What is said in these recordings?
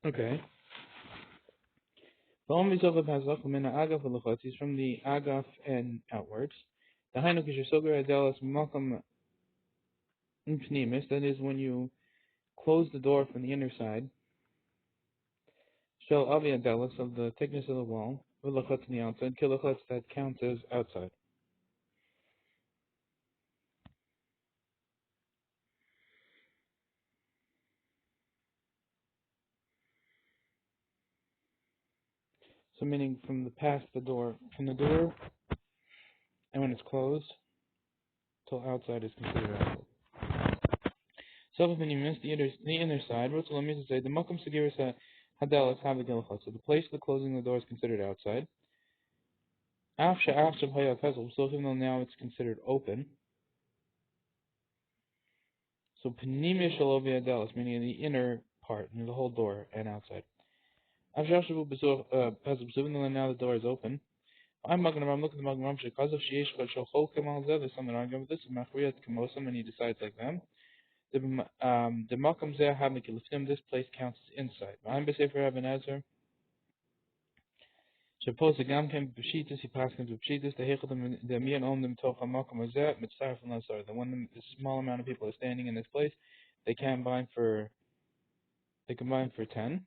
Okay. The only Zova Pasach from the Agaf Luchot is from the Agaf and outwards. The Hainuk is your Sogar Adelas Malcolm Impnimis, that is when you close the door from the inner side. Shel Avi Adelas of the thickness of the wall, with Luchot on the outside, Kiluchot that counts as outside. So meaning from the past the door, from the door, and when it's closed, till outside is considered outside. So when you miss the inner side, Rutzel means to say the Makom Segiris Hadalas Havigilchot. So the place of the closing of the door is considered outside. After Hayat Hazel, so even though now it's considered open. So Panimia Shalovia Hadalas, meaning the inner part, the whole door and outside. After Shavu Hazel, so even though now the door is open. I'm looking at the Magam because of Sheish Shachol Kamal Zed, there's something wrong with this, Machriat Kamosam, and he decides like them. The Malcolm Zeh Hamikiliftim, this place counts as inside. I'm Besefer Ebenezer. Suppose the Gam came to Pshitas, he passed into Pshitas, the Hechedim, the Mian Om them Tocha Malcolm Zeh, Mitzaref and Lazar. The one, the small amount of people are standing in this place, they combine for 10.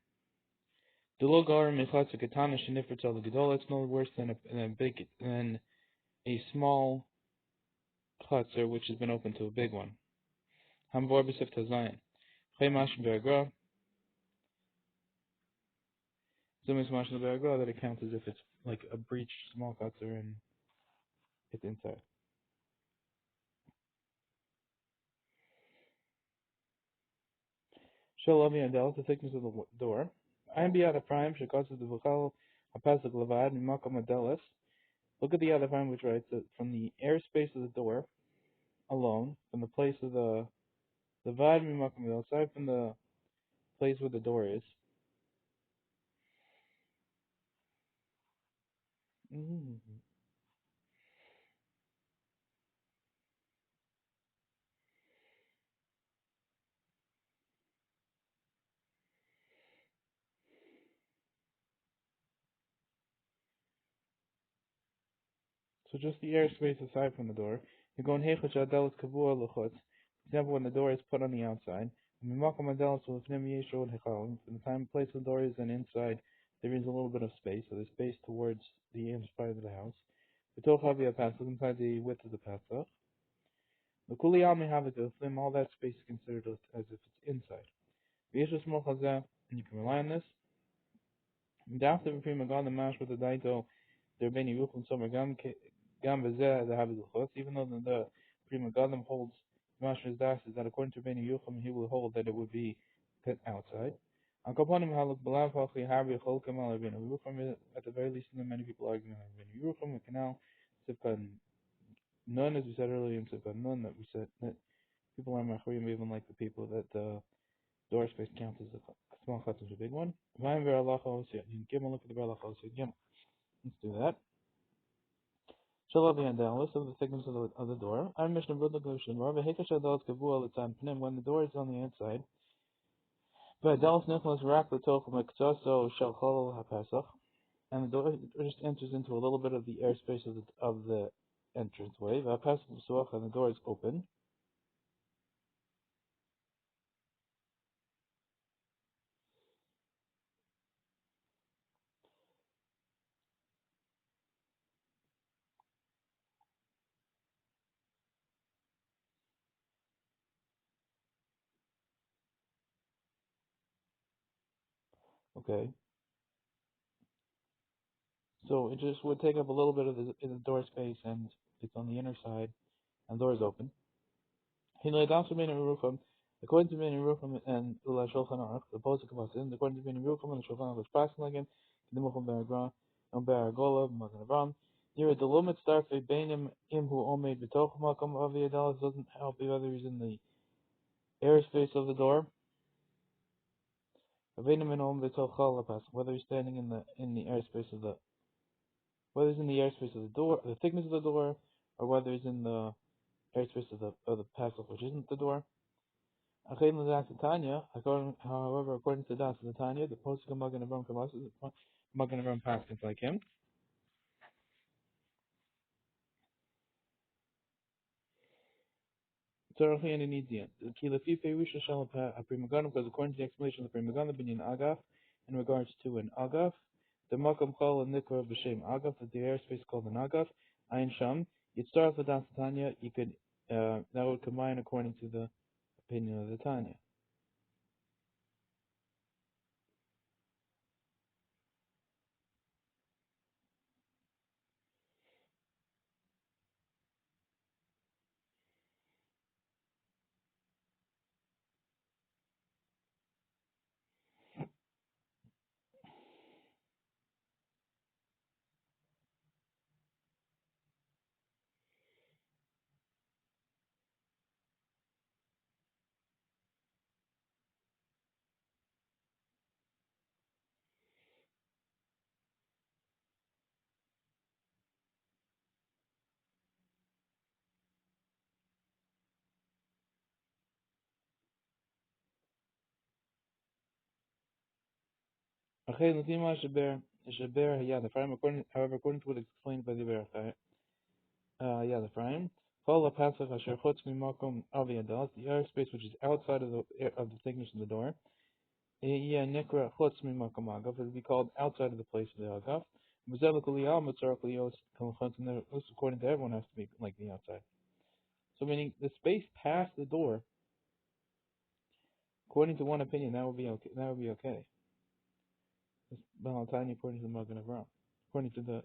The Logar Mechatz Katana Shinifrit Al Gedol, it's no worse than a small Chatzer which has been opened to a big one. Hamvor Besif Tazayan. Chaymash Berura. That it counts as if it's like a breached small cutter and it's inside. Shalavi Adel, the thickness of the door. I am Biata Prime, Shakasa the Vokal, Apasik Lavad, Makam Adelis. Look at the other prime which writes that from the airspace of the door alone, from the place of the Vad Makam Adel, aside from the place where the door is. Mm-hmm. So just the airspace aside from the door. You go in Hechach Adelis Kavua Luchot. For example, when the door is put on the outside. From the time place of the door is and inside, there is a little bit of space, so there's space towards the inside of the house. Inside the width of the Pesach. The Kuliyami have it all that space is considered as if it's inside. And you can rely on this. After the Prima God the Mash with the Daito, there Beni Ruchum Somer Gam Vizeh the Habiluchos, even though the Prima Godim holds Mash's Das is that according to Beni Ruchum he will hold that it would be put outside. On Kaponim Haluk Balav Hachi Harbi Cholkem Al Beni Ruchum, at the very least many people arguing on Beni Ruchum, the canal Sifkan Nun, as we said earlier in Sifkan Nun, that we said that people are Machrim, even like the people that the door space counts as a small chat is a big one. Vayim Veralacha Osir. You can give a look at the Veralacha Osir. Let's do that. Shalavi and Dallas of the thickness of the door. I'm Mishnah Brudla Goshen. Rabbi Hekash Adalas Kavu all the time. When the door is on the inside. But Dallas Nicholas Rak Latoch Mektaso Shalchol HaPesach. And the door just enters into a little bit of the airspace of the entranceway. VaPesach B'Suach, and the door is open. Okay. So it just would take up a little bit of the door space, and it's on the inner side, and the door is open. According to many Rucham and Ula Shulchan Aruch, the Posuk of Asin, according to many Rucham and the Shulchan Aruch, passing again, Kedemucham Beragra, and Beragola, Magan Avram, near the Lumit Starfe Bainim, him who omed Betoch Makam of the Adalas doesn't help you whether he's in the airspace of the door, Bainim and Om Betoch Chalapas, whether he's standing in the airspace of the, whether he's in the airspace of the door, the thickness of the door, or whether he's in the airspace of the passage which isn't the door. However, according to Das Tanya, the post of Magen Avram Kamas is Magen Avram Paskins like him. Tzarchi and Inidian. Kilafi Perisha Shalapa Primagana, because according to the explanation of the Primagana Binyan Agaf, in regards to an Agaf, the Makam Kal and Nikra B'Shem Agaf, that the airspace is called an Agaf, Ayin Sham, you'd start with Das Tanya, you could, that would combine according to the opinion of the Tanya. Okay, Latima Shaber Hayad Ephraim, however, according to what is explained by the Berachai, Yad Ephraim, Kol HaPasach Asher Chutz Mimakom Avi Adas, the airspace which is outside of the thickness of the door, yeah, Nikra Chutz Mimakom Agav, it would be called outside of the place of the Agav. Mazel Kuliyah Matzar Kuliyos Kalchutz, and according to everyone has to be like the outside. So meaning the space past the door, according to one opinion, that would be okay. That would be okay. Balatani according to the Magen Avram. According to the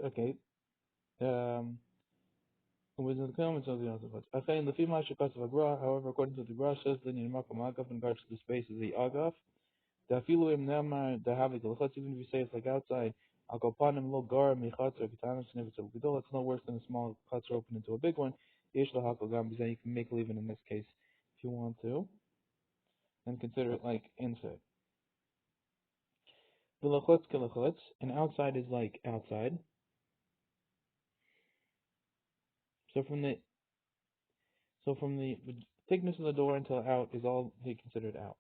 Okay. With the comments of the other words. Okay, in the female shekas of Agra, however, according to the Gra, says the Nimakam Agaf in regards to the space of the Agaf. The Afiluim Nemar, the Havik, even if you say it's like outside, Akopanim lo gar michatz or ketanis and if it's a gedol, it's no worse than a small chutzner open into a big one. Yesh lahakogam, because then you can make leaving in this case if you want to, and consider it like inside. The lachutz kelachutz, and outside is like outside. So from the thickness of the door until out is all he considered out,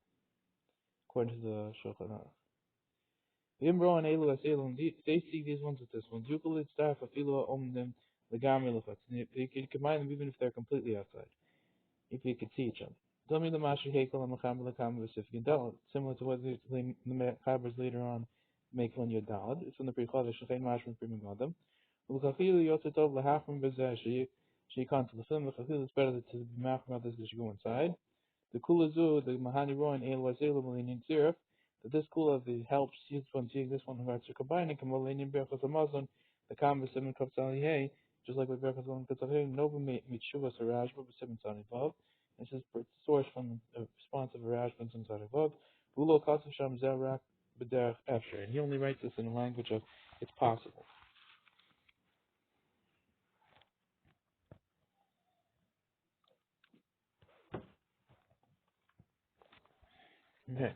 according to the Shulchan Aruch. Imbro and Elu Aselum, they see these ones with this one. Jukulit staff afilo om them the gamilafats. You can combine them even if they're completely outside, if you could see each other. Tell me the Masha Hekel and Macham Lakam Vasifkin Dalad, similar to what the Chabers later on make when you're Dalad. It's from the Prichad, Shechain Mashman Primim Adam. Ulkachilu Yotzitov Lahachim Bezeh, she can't to the film, it's better to be machim about this because you go inside. The kulazu, the mahani roin el wazelu malinian sirif, that this kula the helps this one seeing this one who to combine and kamalinian berachas amazon, the canvas seven kapsali hey, just like with berachas on katzahim, nova mitshuvas harajba but seven sani vav. This is source from the response of Rashbans inside of Vav. Bulo kasasham zerak b'derech efsher, and he only writes this in a language of it's possible. Okay.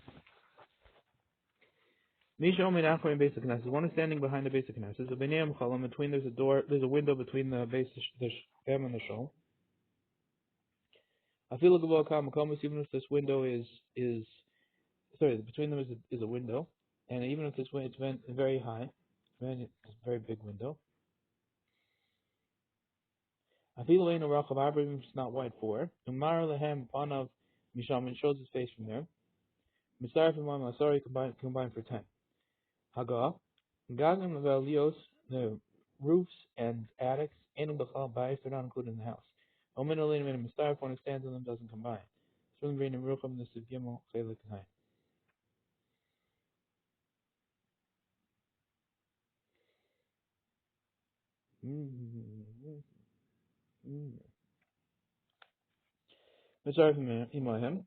Misha Omed Achor in basic Knesset. One is standing behind the basic Knesset. So B'nei Chalam, between there's a window between the base, the Shem and the Shul. I feel like about Kamakomus, even if this window is sorry, between them is a window, and even if this way it's very high, it's a very big window. I feel like in a rock of even if it's not wide for. Umar Lehem Panav Misham, and shows his face from there. Misar from Masari combined for 10. Haga, Gagam of Elios, the roofs and attics, and the bayis, they're not included in the house. Omen Olim and Mistar, if one stands on them, doesn't combine. Swim Green and Rucham, the Sivgimel, Chelik and Misar from Imahem.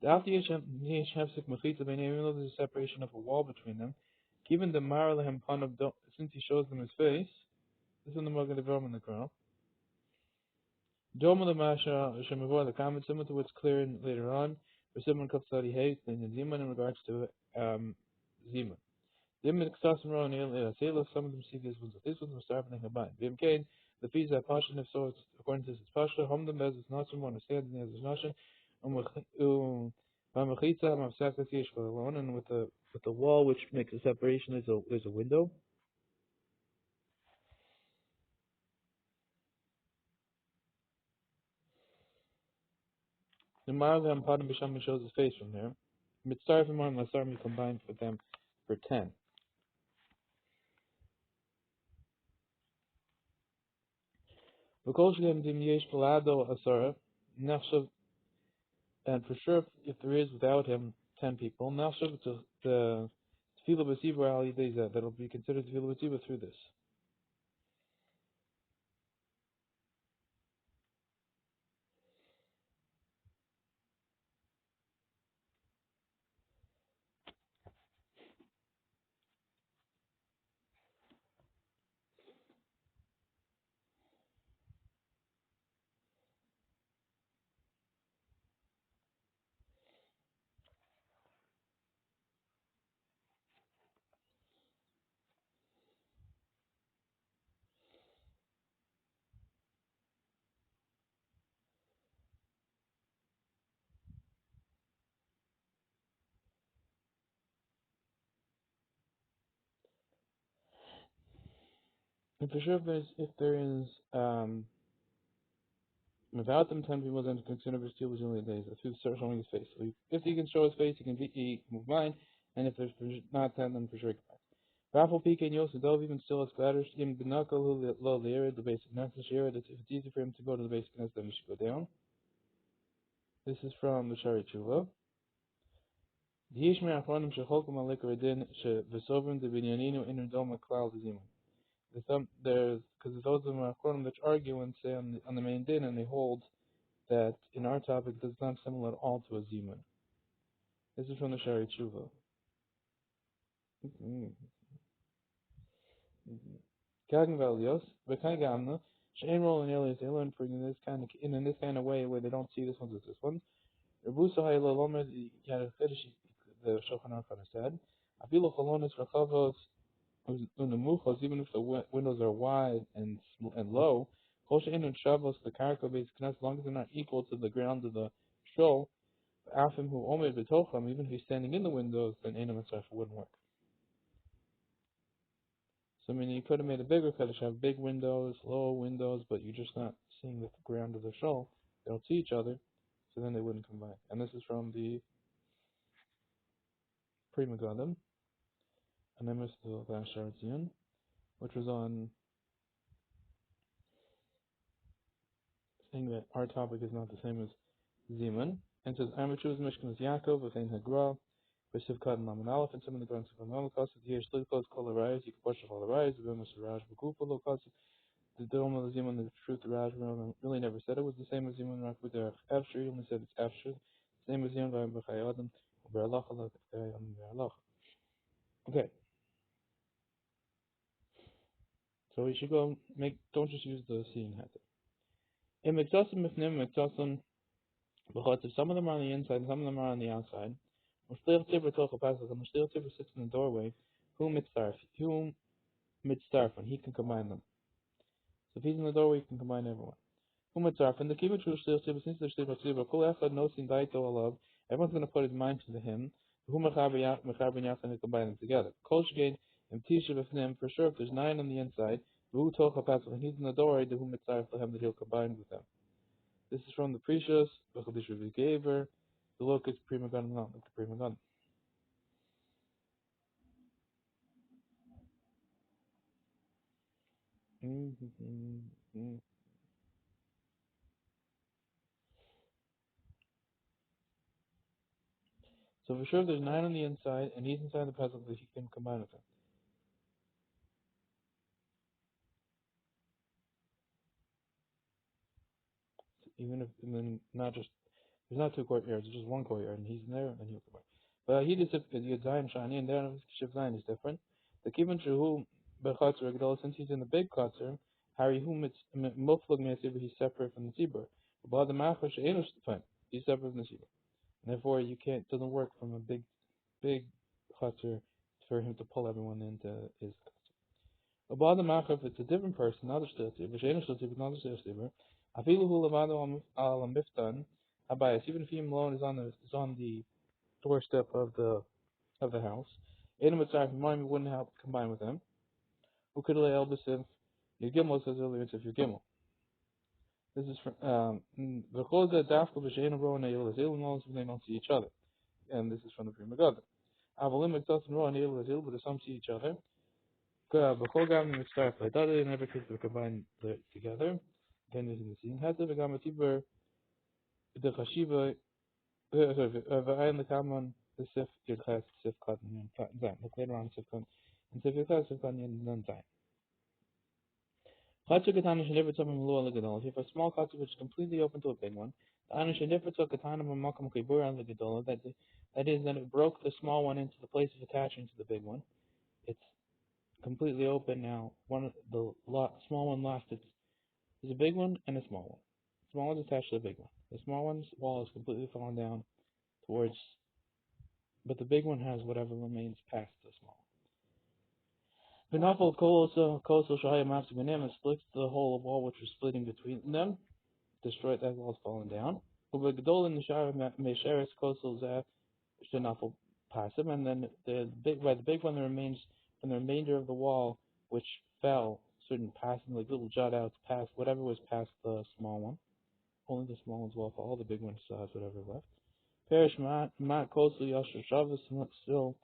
The Alti Yeshevsik Mechitza, even though there's a separation of a wall between them, given the Maralehem Pan of, since he shows them his face, this is the Magen Avram in the ground. Doma the Masha Shemavor, the comment similar to what's clear later on, for Simon Kapsari Hayes, and Ziman in regards to Ziman. Some of them see these ones. These ones are starting combined. Vim Kane, the fees are Pashan, if so, it's according to this Pasha, Hom the Bez is not someone understanding as is Nashan, Mamachitza, Mamsakatish for alone, and with the wall which makes a separation, there's a window. The Marvam Padam Bisham shows his face from there. Mitzarfim and Lasarmi combined with them for 10. V'kolshgem dim yesh palado asara, nachshav, and for sure if there is without him 10 people, nachshav the tefillah b'sibur al yidei that'll be considered tefillah b'sibur through this. And for sure if there is without them 10 people then consider tefillah b'sibur days. That's who's showing his face. So if he can show his face, he can move mine, and if there's not 10, then for sure he can. Raffle PK and Yosef Dov even still has splatters. Im Benakal Lo the basic necessary. That if it's easy for him to go to the basic nest, then we should go down. This is from the Shari Tshuva. There's because those of them are that argue and say on the main din, and they hold that in our topic does not similar at all to a zimun. This is from the Shari Tshuva. Kagan Valios, Bekagamna, Shane Roll and Elias, they learn for in this kind of way where they don't see this one as this one. Rebusa Hayla Lomer, the Shulchan Aruch said, Avilo Chalonis Rachavos Unamuchos, even if the windows are wide and low, Kosha In and Shavos, the Karaka base, as long as they're not equal to the ground of the shul, Afim who Omer Betocham, even if he's standing in the windows, then Enam and wouldn't work. So I mean, you could have made a bigger kaddish, have big windows, low windows, but you're just not seeing the ground of the shul. They don't see each other, so then they wouldn't combine. And this is from the Pri Megadim, and then the last Sharatzion, which was on saying that our topic is not the same as Zeman, and says, Amachu's Mishkan is Yaakov, with Ein Hagra, with Sivkat and Laman Aleph, and some of the grants of Amalekos, here Shlikos, Kol Arayas, you can push all Arayas, the Bimus Raj, Bakupa, Lokas, the Dome of the Zimun, the truth, the Raj, really never said it was the same as Zimun Rak with the Afshir, he only said it's Afshir, same as Zimun by B'chayadam, Beralach, Beralach. Okay, so we should go don't just use the seeing hat. In Mektasim Mifnim, Mektasim, if some of them are on the inside and some of them are on the outside, Mishtil Tibber Tocha Pasach, and Mishtil Tibber sits in the doorway, whom mitzarf, and he can combine them. So if he's in the doorway, he can combine everyone. Umatzarf, and the Kibbutz Shtil Tibber, since there's Tibber Tibber, Kol Echad Nosin Daito Alav, everyone's going to put his mind to him, whom Mechaber Yachon, and combine them together. Kol Shgein, and Tisha B'fnim, for sure, if there's 9 on the inside, V'hu Tocha Pasach, and he's in the doorway, the whom mitzarf for him that he'll combine with them. This is from the Precious, B'chadish Gaver, the look is Prima Gun, not like the Prima Gun. So for sure, there's 9 on the inside, and he's inside the puzzle that he can combine with him. So even if, and then not just, there's not 2 courtyards, there's just 1 courtyard, and he's in there, and he'll combine. But he just, because Yud Zayin Shani, and there, Shiv Zayin is different. The Kibbutz Shehu B'Chatzar Agdol, since he's in the big Chatzar, Harry Hu Muflag Me'asibur, he's separate from the Tzibur. But the Machar She'enu Shtefan, he's separate from the Tzibur. And therefore, you can't, it doesn't work from a big Chatzar for him to pull everyone into his Abad Machav, if it's a different person, another stiltib, Vishena stiltib, another stiltib, Afilu hu lavado al miftan, Abayas, even if he alone is on the doorstep of the house. Adam Mitzrayim Mime wouldn't help combine with him. Who could lay elbisiv? Your Gimel says earlier it's if your Gimel. This is from the Chosa Dafka Vishena Ro and Ayil Azil and all they don't see each other. And this is from the Prima Gada. Avalim Mitzvah Ro and Ayil Azil, but some see each other. B'chol gam mitzvah played in every case they're combined together. Then there's in the scene. Had to become a tiber the chashiva. V'ayin the common the sif yirchas sif cotton and zayin. Look later on sif cotton and sif yirchas sif cotton and then zayin. Chatzah katana should never tell him lo al If a small chatzah which is completely open to a big one, the ana should never tell katana b'makam kibur on the gedolah. That is, that it broke the small one into the place of attaching to the big one. It's completely open now. Small one lost its. There's a big one and a small one. The small one's attached to the big one. The small one's wall is completely fallen down towards, but the big one has whatever remains past the small one. V'nafal kosel shahayim after benim, and splits the whole wall which was splitting between them. Destroyed that wall's fallen down. Ubegdol in the shara mesheres kosel zeh shenafal pasim, and then the big one that remains from the remainder of the wall which fell, certain passing like little jut outs past whatever was past the small one. Only the small one's wall, all the big ones still has whatever left. Perish mat kosel yasher shavas, still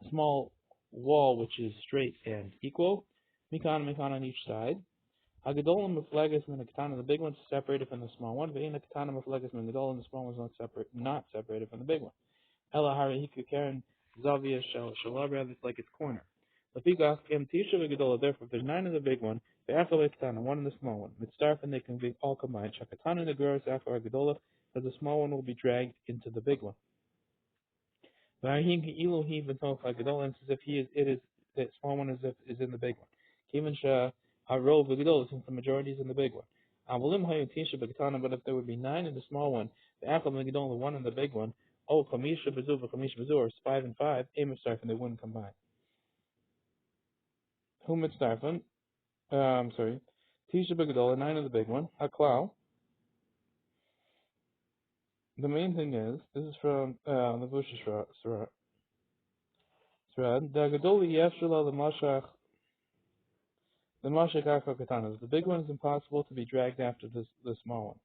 a small wall which is straight and equal. Mikan on each side. Hagadolim mefleges min katana, the big one's separated from the small one. Ve'ina katana mefleges min gadol, and the small one's not separated from the big one. Ela harihika karen zavia shalabra, it's like its corner. Therefore, if there's 9 in the big one, the katana, 1 in the small one, mitzarf, and they can be all combined. Shakatana the gross after gadola, that the small one will be dragged into the big one. And it's as if the small one is in the big one. Even since the majority is in the big one. But if there would be 9 in the small one, the 1 in the big one, or 5 and 5, and they wouldn't combine. Humitzarfen, Tisha Begadola, 9 of the big one, Haklau. The main thing is, this is from the Bush Srad, the Gadoli Yefshula, the Mashach Akha Katanas. The big one is impossible to be dragged after the small one.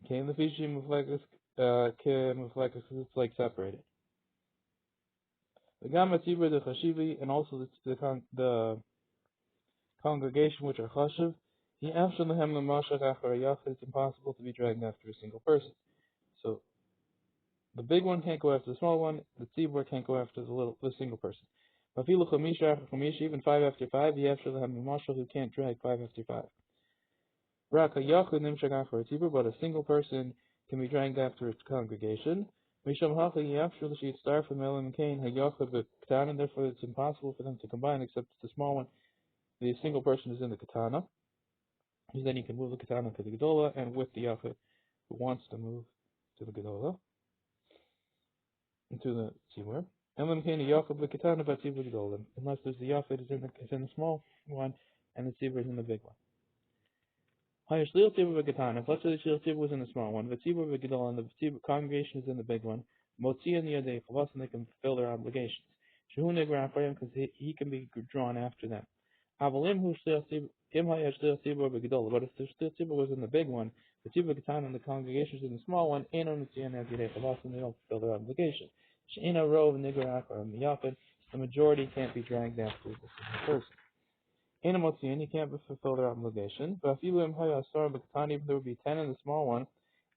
Okay, in the Fiji Muflekas, it's like separated. The Gamma Tibur, the Chashivi, and also the congregation which are Chashiv, it's impossible to be dragged after a single person. So the big one can't go after the small one, the tzibur can't go after the single person. Even 5 after 5, who can't drag 5 after 5. But a single person can be dragged after its congregation. Therefore it's impossible for them to combine except the small one. The single person is in the katana. Because then you can move the katana to the gedola, and with the yachid who wants to move to the gedola, into the tzibur. Unless there's the yachid is in the small one, and the tzibur is in the big one. If let's say the shil tzibur was in the small one, the tzibur of the gedola, and the tzibur congregation is in the big one, motzi and yadei chavas, and they can fulfill their obligations. Shehu negra for him because he can be drawn after them. Avalim who shil tzibur. But if the tzibur was in the big one, the tzibur katana and the congregation is in the small one, and they don't fulfill their obligation. The majority can't be dragged after the single person. You can't fulfill their obligation. But even if there would be 10 in the small one,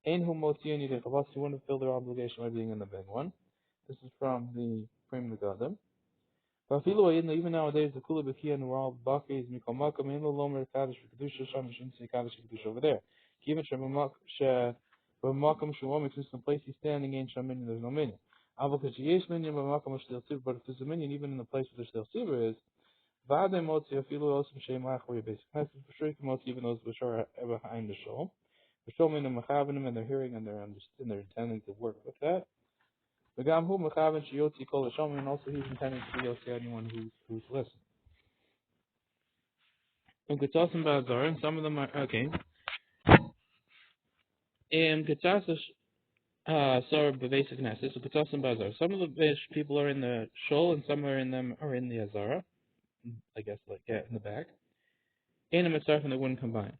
you wouldn't fulfill their obligation by being in the big one. This is from the Prim Gadim. Even nowadays, the Kula Bekia and the world Bakis Mikol Makam in the Lomer Kaddish Kedusha Sham shouldn't say Kaddish Kedusha over there. Given Shemamakam Shalom, since the place he's standing in Shamin, there's no minion. Avakash Yesh minion Bamakam Shtil Sibur, but if there's a minion even in the place where the Shtil Sibur is, Vade Motzi Afilu Osam Shem Lach, where you basically have to for sure you can Motzi even those which are behind the shul. They're showing them mechavenim and they're hearing and they're intending to work with that. V'gam hu mechaven sheyotzi kol hashomim, and also he's intending to yotzi anyone who's listening. And Ketzasim Ba'azar, and some of them are okay. And Ketzasim Sar B'Basic Nesses, so Ketzasim Ba'azar. Some of the people are in the shul and some are in the Azara. I guess in the back. And a mitzvah and they wouldn't combine.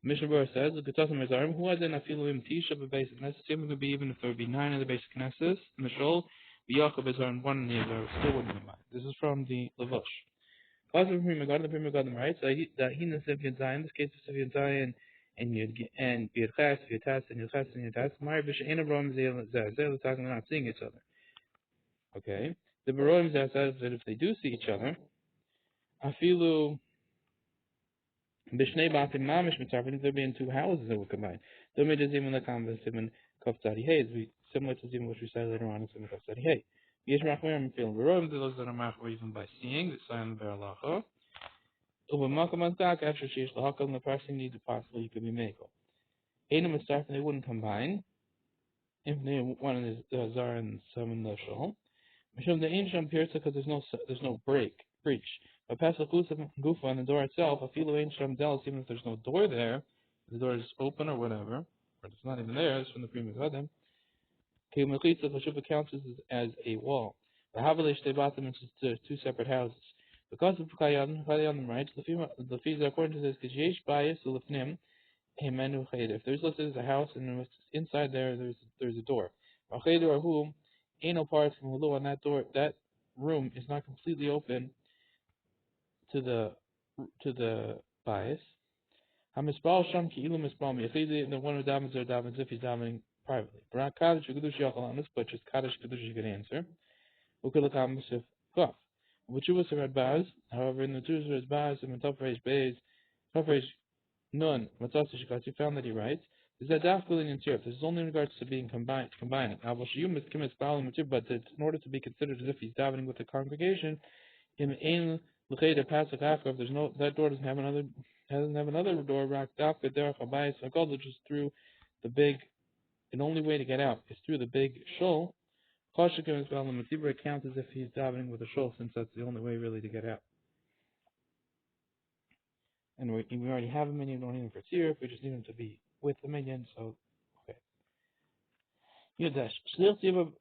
Mishnah Berurah says the Ketzasim Azarim who had an afiluim tisha B'Basic Nesses. Same could be even if there would be 9 of the basic Nesses in the shul. V'Yaakov Azar and 1 in the Azara still wouldn't combine. This is from the Levush. The Prima Garden writes that he knows if you'd in this case if you'd and you'd chas, if you'd test, and you'd chas, and you'd test, my bish ain't a problem, they're talking, they're not seeing each other. Okay? The Baroim says that if they do see each other, Afilu Bishnei Batim Mamish Mitzarfin, if they're being 2 houses that would combine. The image is even the convent Simon Kofzadi Hay, is similar to Simon which we said later on in Simon Kofzadi Hay. Yesh Machmir and feeling Baroim, those that are Machmir even by seeing, the sign of Beralacha. After she's the person needs possibly you could be mako. Ainam is they wouldn't combine if they one in the zar and some in the shul. Mishum the ancient pierce because there's no breach. But past the gufa on the door itself, a filo ancient delis, even if there's no door there, the door is open or whatever, or it's not even there, it's from the previous adam. Kiyumachitza Hashuba counts as a wall. The Havalish they bought them into 2 separate houses. Because of Kayan writes, the fees according to this Kijesh bias Ulifnim, a menu cheder. If there's listed as a house and inside there's a door. Cheder or whom ain't no parts from Hulu on that door, that room is not completely open to the bias. Hamispal Sham ki ilu mispal miyachidi, the one who davens there davens if he's davening privately. Barak Kaddish Kedush Yachalanis, but just Kaddish Kedush you can answer. Ukulakam Misif Kaf. Which was a red bars, however, in the two red bars, and top phrase bays, top phrase none, Matzah you found that he writes, is that dafkulin and tirf. This is only in regards to being combining. Avashiyum is kimis balim but in order to be considered as if he's davening with the congregation, in ein l'cheda pasuk after, if there's no that door doesn't have another door, rak dafka derech habayis hakol, which is through the big. The only way to get out is through the big shul. Choshekim is balim matibra counts as if he's davening with a shul, since that's the only way really to get out. And we already have a minion, we don't need him for tziruf, we just need him to be with the minion, so, okay. Yodash, Shlil Tzibah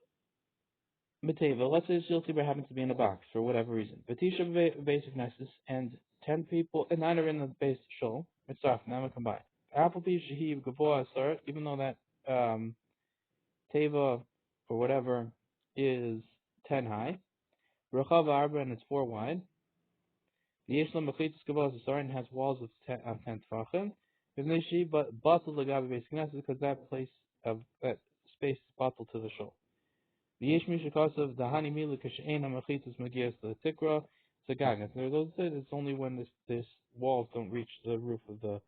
Mateva, let's say Shlil Tzibah happens to be in a box, for whatever reason. Batisha basic nesses, and 10 people, and 9 are in the base shul, mitzvah, now we combine. Applebee's Shahiv Gavoa Asar, even though that, Teva, or whatever, is 10 high. Rechav Arba, and it's 4 wide. The Yeshlam Mechitzis Gavoa Asar, and has walls of 10 tfachim. But bottle legabe basic nesses, because that place of that space is bottled to the shul. The Yesh Mishakasav Dahani Milu Kashaina Mechitzis Magias the Tikra Sagagas. There those said it's only when this walls don't reach the roof of the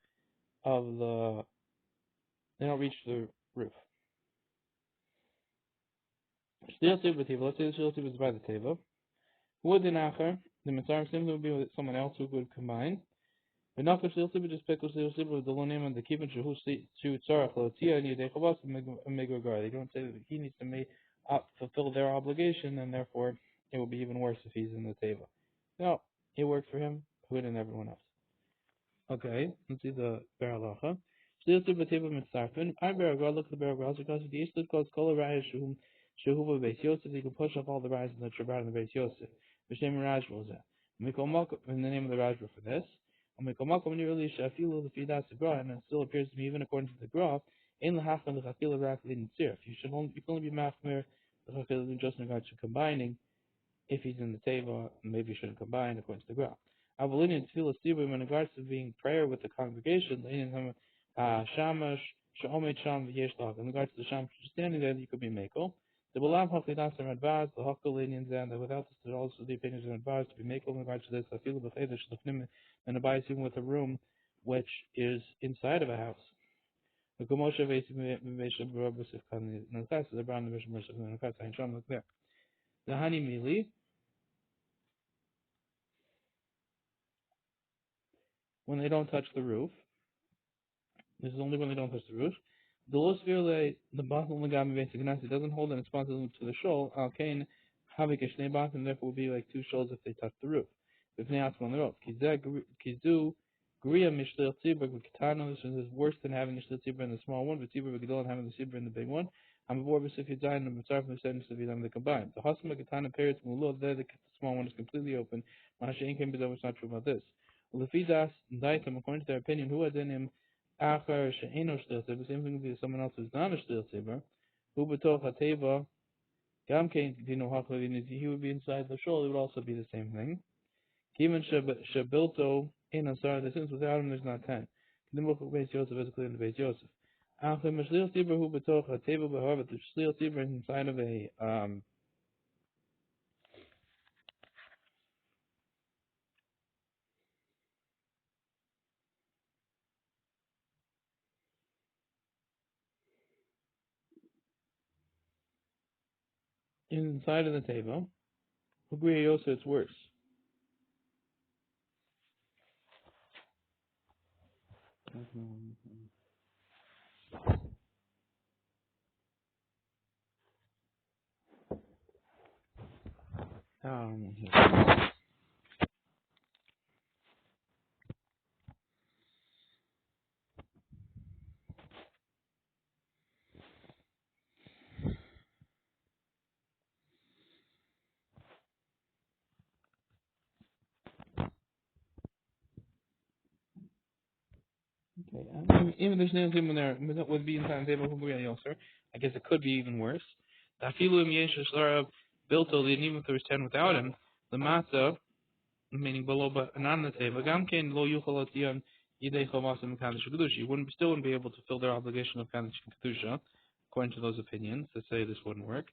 they don't reach the roof. Still Teva, let's say the Shil Teva is by the Teva. Who would the Nacher? The Mitzvah simply would be with someone else who would combine. The Nacher Shil Teva just pick Shil Teva with the Lonim and the Kibin Shu Tzarach Lotia and Yedechavas and Megagar. They don't say that he needs to fulfill their obligation, and therefore it will be even worse if he's in the Teva. No, it worked for him, who and everyone else. Okay, let's see the Beralacha. Still to Bateva Mitzarfin. I Beragar, look at the Beragar, because the Yislit calls Kola Raya Shehuva Beis Yosef, you can push up all the Rayas in the Shabbat in the Beis Yosef. B'Shem Rajba was that. In the name of the Rajba for this. And it still appears to me, even according to the Graph, in the half and the Chakila Raklin Tzirf. You can only be Machmir, the Chakila just in regards to combining. If he's in the Teva, maybe you shouldn't combine according to the Graph. Avalinian Tefillah Stibim, in regards to being prayer with the congregation, Shamash, Sha'omet Sham V'Yeshlach, in regards to the Sham standing there, you could be Mako. The Balam Hachidas are advised, the Hakalinians, and without this, also the opinions are advised to be Mako in regards to this. I feel the Cheder Shlachnim, and advise even with a room which is inside of a house. The Gomosha Vesha Barabasif Kan, and the class is the Brown Division Mercer, and the class I Sham look there. The Hani Mili, when they don't touch the roof, This is only when they don't touch the roof. The low sphere the bottom legami basic it doesn't hold in responsibility to the shoal. Alkane havik a shnei bottom therefore will be like two shoals if they touch the roof. If they ask on the roof. Kizu Gria Mishlil Tzibur Katana, this is worse than having the Shlit Tzibur in the small one, but Tzibur Gadol and having the Tzibur in the big one. I'm aboard with Sif Yazayin and Mitzarf and Sedin Sif Yadam they combine. The Hasma Katana periods Mulul there the small one is completely open. Manashain came to it's not true about this. Well the Fidas Daitam according to their opinion, who had in him Achar She'eno Shtil Tzibur, same thing would be someone else who's not a Shtil Tzibur, who betoch Hateva Gam Kain Dino Hachavin, he would be inside the shoal, it would also be the same thing. Given Shabilto in Asar, the sins without him there's not 10. The book of Beis Yosef is clear in the Beis Yosef. After Mashlil Tibur who betoch a table however the Shlil Tibur is inside of a inside of the table. Hugri Yosef it's worse. Okay, even the Shnei Tibur there would be inside the table Hugri Yosef. I guess it could be even worse. The Afilu Im Yesh Shlara Bilto, even if there was 10 without him, the Matzah meaning below but not on the table. Gamkein lo yuchal atiyan yidei chavasim kaddish kedusha. You still wouldn't be able to fill their obligation of kaddish kedusha, according to those opinions that say this wouldn't work.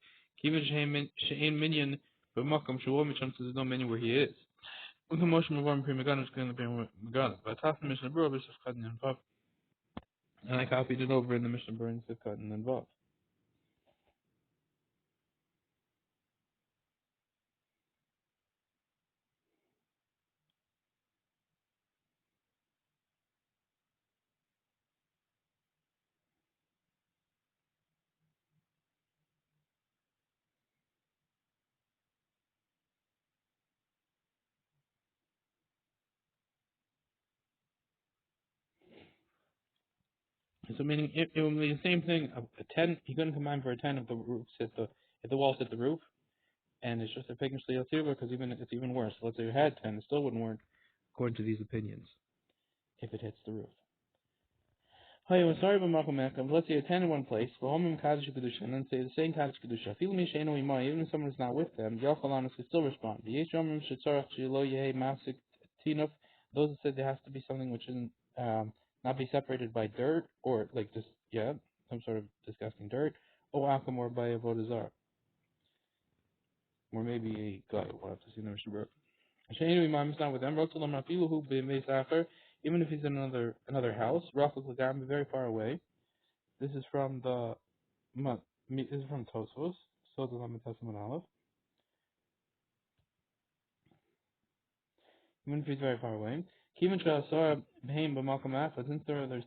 Kivin she'ein minyan b'makam shuo misham, so there's no minyan where he is. U'ka moshe mavar m'pri megadim sh'kin l'pri megadim. But taf the Mishnah Berura b'sif kadin and vav. And I copied it over in the Mishnah Berura and sif kadin and vav. So meaning it would be the same thing. A 10, he couldn't combine for a 10 if the roof if the walls hit the roof. And it's just a pig and shliach tzibur because it's even worse. Let's say you had 10, it still wouldn't work according to these opinions if it hits the roof. Hey, we're sorry about Malcolm. Let's say you 10 in one place, and then say the same kaddish kedusha. Even if someone is not with them, the Yochalanus could still respond. Those that said there has to be something which isn't not be separated by dirt or like just some sort of disgusting dirt, or by a vodazar, or maybe a guy. We'll have to see in the Mishnah. Not with them. Even if he's in another house, very far away. This is from this is from Tosfos. So the alef. Even if he's very far away. Since there's 10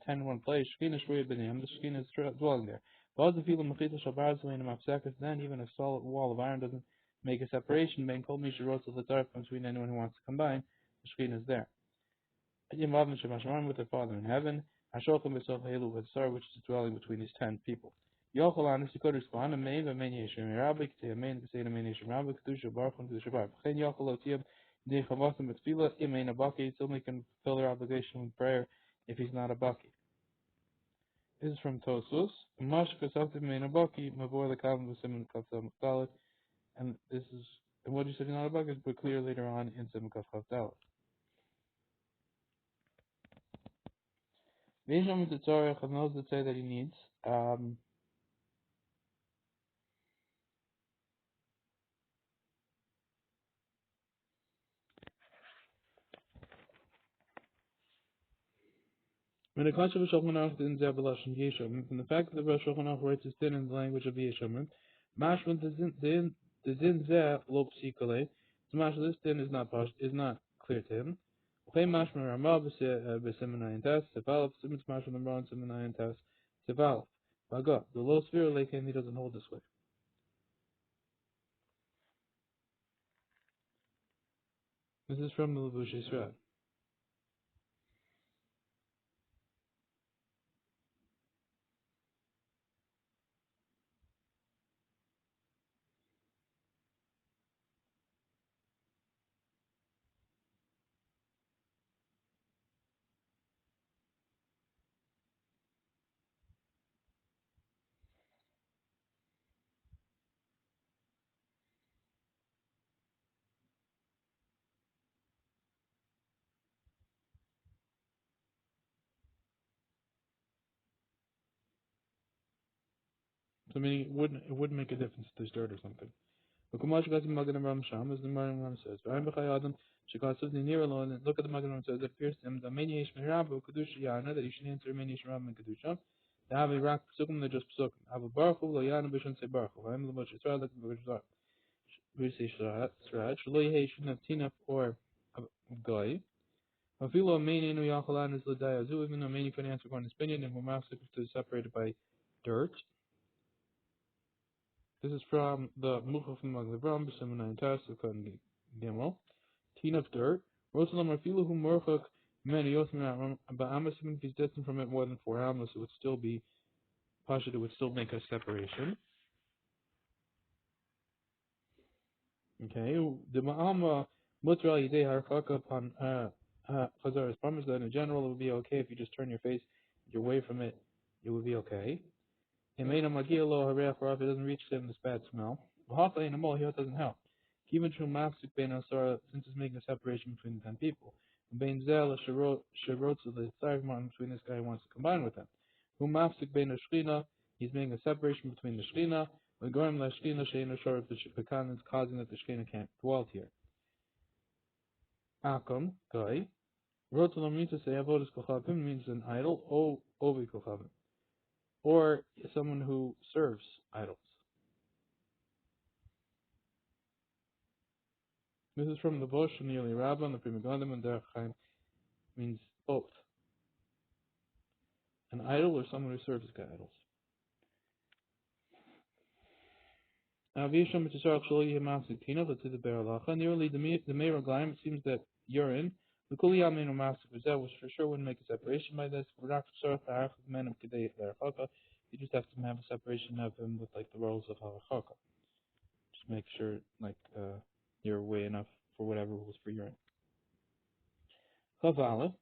in one place, the Shekhinah is dwelling there. Then even a solid wall of iron doesn't make a separation between anyone who wants to combine. The Shekhinah is there. With their Father in heaven, which is dwelling between these 10 people. Yochalanus, you could respond, a main Yeshim Rabbi, to a main Yeshim Rabbi, Kedusha Baruch Hu, Kedusha Baruch Hu. Yochalotiab, De Chavasim Betfila, Imain Abaki, still they can fill their obligation with prayer if he's not a Baki. This is from Tosus. Mash Kasavtim Main Abaki, Mavor the Kavam Vasim Kafsam Dalit, and this is, and what you said not a Baki is but clear later on in Sim Kafsam Dalit. Visham the Torah knows that say that he needs. When the concept of Shulchan Aruch didn't say Abelashon Yesham, from the fact that the Rosh Shulchan Aruch writes his din in the language of Yesham, Mashman the din zeh lo psikale. So Mashman this din is not clear to him. Pay mashma Rama b'seminayin test sevalf simit mashma Rama seminayin test sevalf. Baga the low sphere lake and he doesn't hold this way. This is from the Levush Yisrael. So meaning it wouldn't make a difference if there's dirt or something. But Kumash got the Magen Ram Sham, as the Magen Ram says, V'ayim b'chay Adam, shekatsav the near alone, and look at the Magen Ram says, it appears to him, the many Yesh Mirabu, Kedusha Yana, that you should answer many Yesh Mirabu and Kedusha. They have a rak psukim, they're just psukim. Have a baruch hu, lo Yana, but shouldn't say baruch hu. V'ayim l'mosh Yisrael, like the Baruch we say Shrad, Shlo Yehei shouldn't have tinaf or a guy. Afilo Mani no Yachalan is Ladayazu, even though Mani can answer according to his opinion, and Humasik is separated by dirt. This is from the Mucha from Maglebram, B'Seminai Test, of Kan Gimel. Teen of dirt. Rosalam Rafilu who Murchak, many Yotham, but Amasim, if he's distant from it more than 4 Amos, it would still be, Pasha, it would still make a separation. Okay, the Ma'ama Mutra Yidei Harfaka upon Chazar is promised that in general it would be okay if you just turn your face, you're away from it, it would be okay. If it doesn't reach them this bad smell. It doesn't help. Even true mafsik ben asara, since it's making a separation between the 10 people. Ben zel sharot the tzarman between this guy who wants to combine with him. Who mafsik ben shchina, he's making a separation between the shchina. When going la shchina sheina sharat the is causing that the shchina can't dwell here. Akom guy. Rotzalom means to say avodas kochavim means an idol. Ovi kochavim, or someone who serves idols. This is from the Bosch and the Eli Rabban, the Pri Megadim, and Derech Chaim means both. An idol or someone who serves idols. Now, Visham Mitzvah Shlo Yemasik Tina, let's say the Beralacha. Nearly the Meir Aglaim, it seems that urine, the Kuli Yamin Masik Vizah, which for sure wouldn't make a separation by this. We're not sure if men of Kedei Lerachaka. You just have to have a separation of him with like the roles of Halachaka. Just make sure like you're away enough for whatever rules for urine. Chav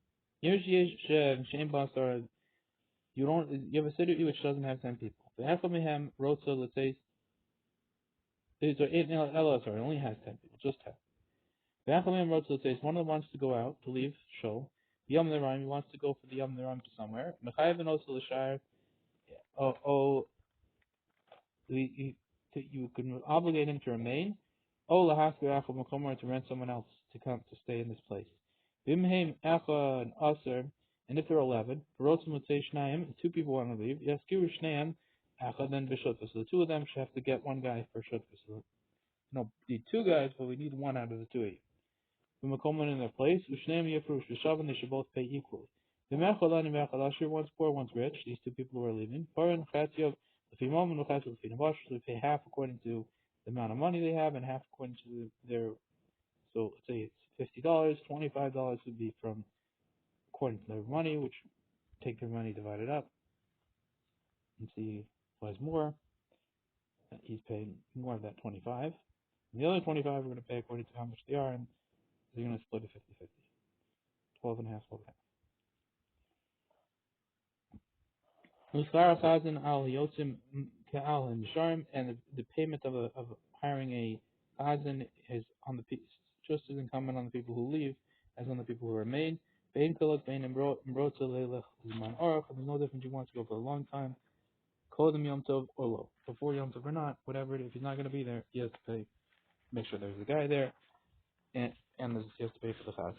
Here's Shem Basar. You have a city which doesn't have 10 people. The Hechamihem Rotza, let's say, it only has 10 people, just 10. The Hechamihem Rotza, let's say, one of them wants to go out, to leave, show. The Yom Neram, he wants to go for the Yom Neram to somewhere. Mechayev and also the Shire, you can obligate him to remain. To rent someone else to come to stay in this place. Vimheim Echa and Aser, and if there are 11, Rotzim would say Shnayim, 2 people want to leave. Yaskiru Shnayim Echa, then Bishutva. So the 2 of them should have to get 1 guy for Shutva. So no, we need 2 guys, but we need 1 out of the 2 of you. V'makoman in their place, Ushneim Yefrush V'shavan, they should both pay equally. V'mechol and V'echol Asher, one's poor, one's rich. These 2 people who are leaving. Paran Chatziyov, the Fimom and Chatziyov, the Finabash, so we pay half according to the amount of money they have and half according to their. So let's say it's $50, $25 would be from according to their money, which take their money, divide it up, and see who has more. He's paying more of that 25. And the other 25 we're going to pay according to how much they are, and they're going to split it 50-50. 12 and a half, 12 and a half. And the payment of hiring a chazan is on the just as incumbent on the people who leave as on the people who remain. There's no difference. You want to go for a long time. Call them Yom Tov or low. Before Yom Tov or not, whatever. If he's not going to be there, he has to pay. Make sure there's a guy there, and he has to pay for the chazan.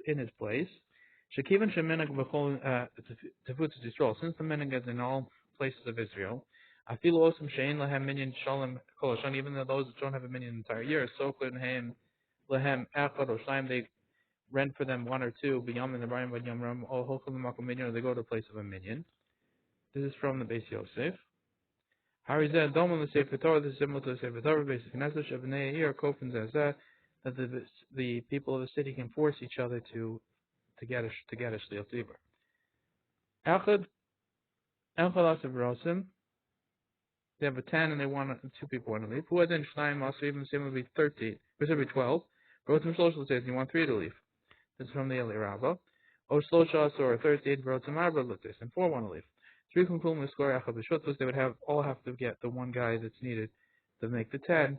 In his place. Since the menig is in all places of Israel, even though those that don't have a minion the entire year, lehem echad or shnaim, they rent for them one or two, b'yam and the Ryan b'yam ram, or hochel l'makom minyan, or they go to a place of a minyan. This is from the Beis Yosef. Harizeh domon the Sefer Torah. This is similar to the Sefer Torah. Basic Knesset Shabnei Yir Kofin Zazeh, that the people of the city can force each other to get a shliach tzibur. Echad Asav Rosim. They have a 10 and they want two people want to leave. Who had then Shnaim also even same would be 13. This would be 12. Rotim Shloshel says you want 3 to leave. This is from the Eli Rabbah. O Shlosha or 13 Rotim Arba Lutis, and 4 want to leave. 3 Kumkum Miskor Echad B'Shutus, they would all have to get the one guy that's needed to make the 10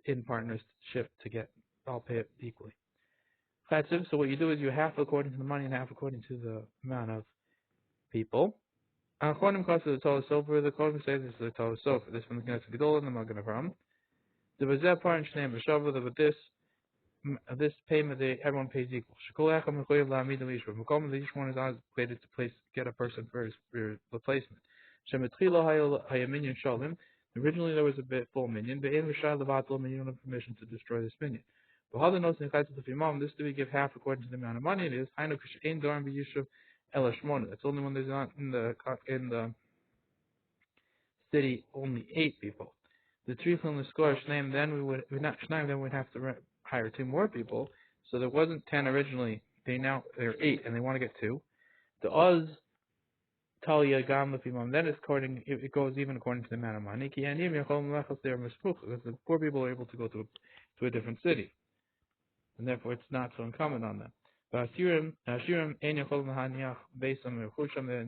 in partnership to get all pay it equally. Chatziv, so what you do is you half according to the money and half according to the amount of people. Achronim cost of the Torah Sofer, the Kohen says this is the Torah Sofer. This from the Knesset Gedol and the Magen Avram. The Bazeh Par and Shneim B'Shavah, that with this payment everyone pays equal. Shekol Echad Mechoyev La'amid L'Yishva. Mekom, each one is obligated to get a person for his replacement. Shemetchilo Hayaminyan Shalim. Originally there was a full minion, but in Rishai Levatlo minion have permission to destroy this minion. But how the notes in Chaytzah Tefimam, this do we give half according to the amount of money it is. Hainu Kishain Doran B'Yishuv Ela Shmona. That's only when there's not in the city only 8 people. The three from the score Shneim, then we'd have to hire 2 more people. So there wasn't 10 originally. They're 8 and they want to get 2. The Oz Talia Gam Lefimam, then it goes even according to the amount of money. Because the poor people are able to go to a different city. And therefore it's not so incumbent on them. But and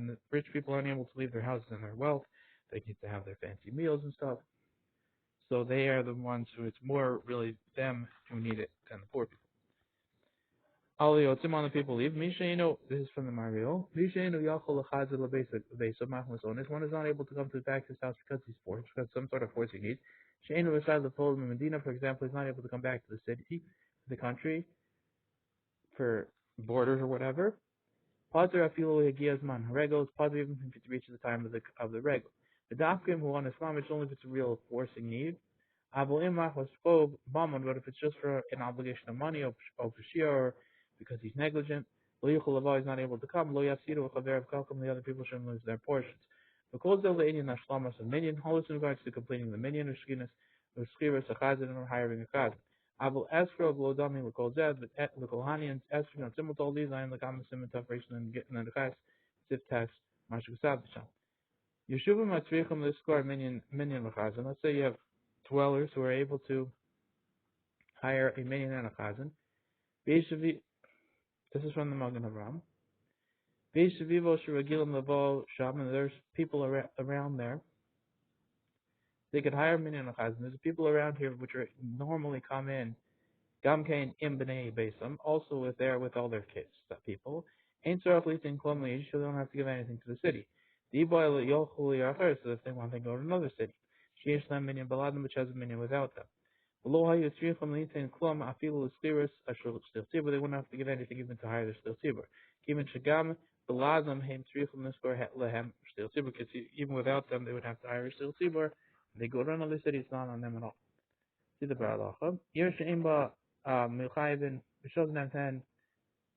the rich people aren't able to leave their houses and their wealth. They need to have their fancy meals and stuff. So they are the ones who it's more really them who need it than the poor people. On the people leave. This is from the Mario. One is not able to come back to his house because he's forced, because some sort of force he needs. Medina, for example, is not able to come back to the city, the country, for borders or whatever. Pater afilu hegiazman regel is pater even if it reaches the time of the regel. The dafkim who want Islam, it's only if it's a real forcing need. Abul imach was spob bamon, but if it's just for an obligation of money or shia or because he's negligent, lo yichul is not able to come. Lo yafsidu v'chaver v'kalkum, the other people shouldn't lose their portions. Because the Indian Ashlomas of minion, holds in regards to completing the minion or shkinas or skrivers a chazan or hiring a chazan. Abul escrow glodami l'kol zed, but l'kolhanians escrow not similar to all these lines like amasim and tafration and getting the chas siftas mashukasab b'sham. Yeshuvim matzrichim l'skor minion l'chazan. Let's say you have dwellers who are able to hire a minion and a chazan. This is from the Magen Avram. And there's people around there. They could hire minion and a chazan. There's people around here which are normally come in. Gamkein im b'nei beisam, also with all their kids, that people. Ain't tzarach litin klom leish, so they don't have to give anything to the city. The boy yochul yachar, so if they want to go to another city. Sheesh lam minion baladim, which has a minion without them. Below how you three from litin klom afilu l'skiris ashur still tibur, they wouldn't have to give anything even to hire the still tibur. Even shagam baladim heim three from the score lehem still tibur, because even without them they would have to hire still tibur. They go to another city, it's not on them at all. See the baralacha. Yer she'imba milchayvin b'shos nem 10.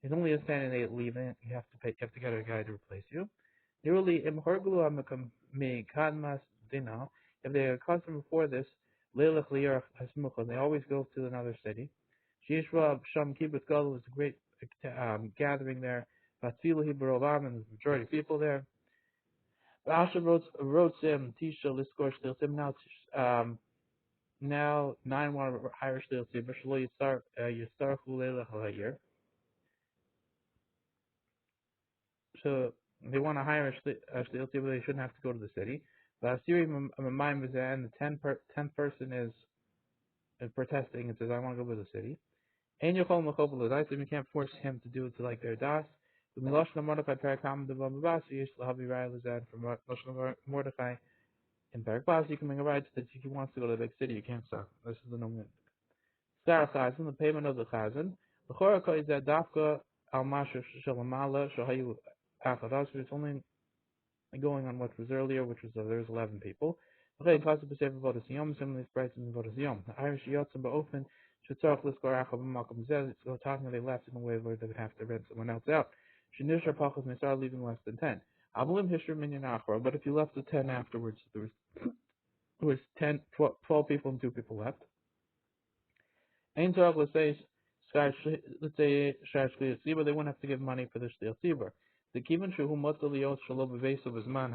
It's only a 10 and they leave it. You have to get a guy to replace you. Nearly imhorgulu amekam me kadmas dina. If they are accustomed before this, leilach liyar hasmucha, they always go to another city. Shishra sham kibbutz gadol is a great gathering there. Vatfilu hibarovam, and the majority of people there. Asher wrote sim tisha liskor still sim now 9 want to hire still sim. B'shlo yistar leilach halayir. So they want to hire a still sim, but they shouldn't have to go to the city. But Asiri Mamaim was there, and the 10th person is protesting and says, I want to go to the city. And you can't force him to do it to like their das. The Miloshna Mordechai Parakam the Babas, you should have Lazad from Miloshna Mordechai in Parakbas. You can make a right that if he wants to go to the big city, you can't stop. This is the normal. Star Chazan, the payment of the Chazan. The Choraka is that Dafka Al Masha Shalamala Shahayu Achadas, but it's only going on what was earlier, which was there's 11 people. Okay, possible to say about the Yom, similarly spreads in about the Yom. The Irish Yotzim Ba'ofen, Shetzarach Liskor Achav Malcolm says so talking they left in a way where they would have to rent someone else out. Shinishar Pachas may start leaving less than 10. Abalim Hishra Minyan Achra, but if you left the 10 afterwards, there was 12 people and 2 people left. Ein Tzarach, let's say Shar Shliach Tzibur, they wouldn't have to give money for the Shliach Tzibur. The Kivan Shuhu Motzah Lios Shalom Beveis of his man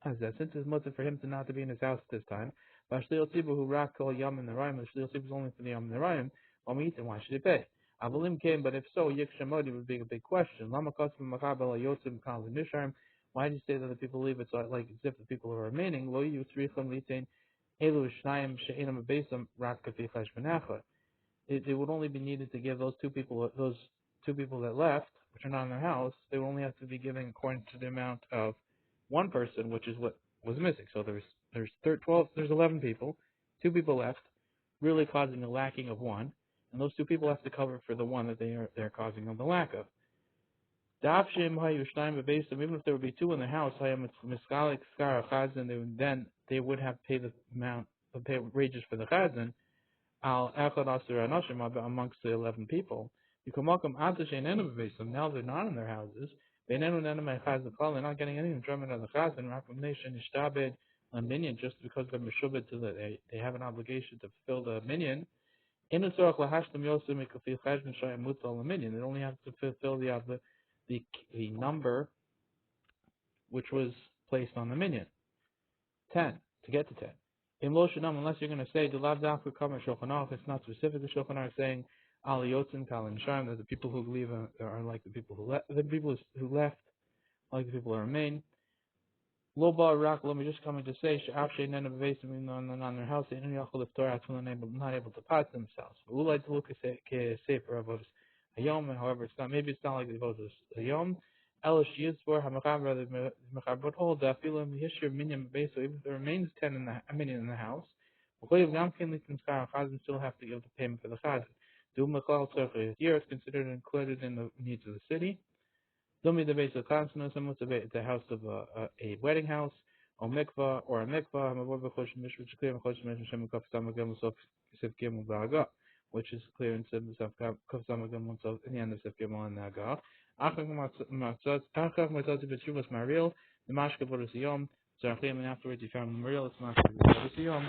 has that since it's mutter for him to not to be in his house at this time. But Shliach Tzibur who rak kol yam in the rayim, the Shliach Tzibur is only for the yam in the rayim. Why should he pay? Avalim came, but if so, Yik Shemodi would be a big question. Lama Kotzim Machabel Yotzim Kal Nisharim. Why do you say that the people leave? It's like as if the people who are remaining. Lo Yu Tzricham Litain Elu Shnayim She'inam Beisam Rak Kafi Chash Benacha. It would only be needed to give those two people that left, which are not in their house. They would only have to be giving according to the amount of one person, which is what was missing. So there's 11 people, 2 people left, really causing a lacking of 1, and those 2 people have to cover for the one that they're causing the lack of. Even if there would be 2 in the house, then they would have to pay the amount, pay wages for the chazan amongst the 11 people. Now they're not in their houses. They're not getting any enjoyment of the chazan. Just because they're meshubed to they have an obligation to fulfill the minyan. They only have to fulfill the number which was placed on the minyan. 10 to get to 10. Unless you're going to say the lav dafka kama Shulchan Aruch, it's not specific to Shulchan Aruch saying al yotzim kal nisharim, that the people who leave are like the people who left. The people who left like the people who remain. Lo ba rak. Let me just coming to say she'af she'inen bevesim on their house and yachol iftorah not able to pot themselves. But we like to look at sefer avodas hayom. However, it's not like the avodas hayom. Elish Yitzbor Hamacham rather Mechabot hold that Filim Hishir Minyan base, so even if there remains 10 in the minyan in the house, Chazan still have to give the payment for the Chazan. Do Mechal Tzarech here is considered included in the needs of the city. Dumi the base of Chazan, similar to the house of a wedding house, or mikvah, or a mikvah, which is clear in the end of Sef Gimel and Naga. The Mashka Boris Yom, and afterwards you found the Mariel, it's Mashka Boris Yom.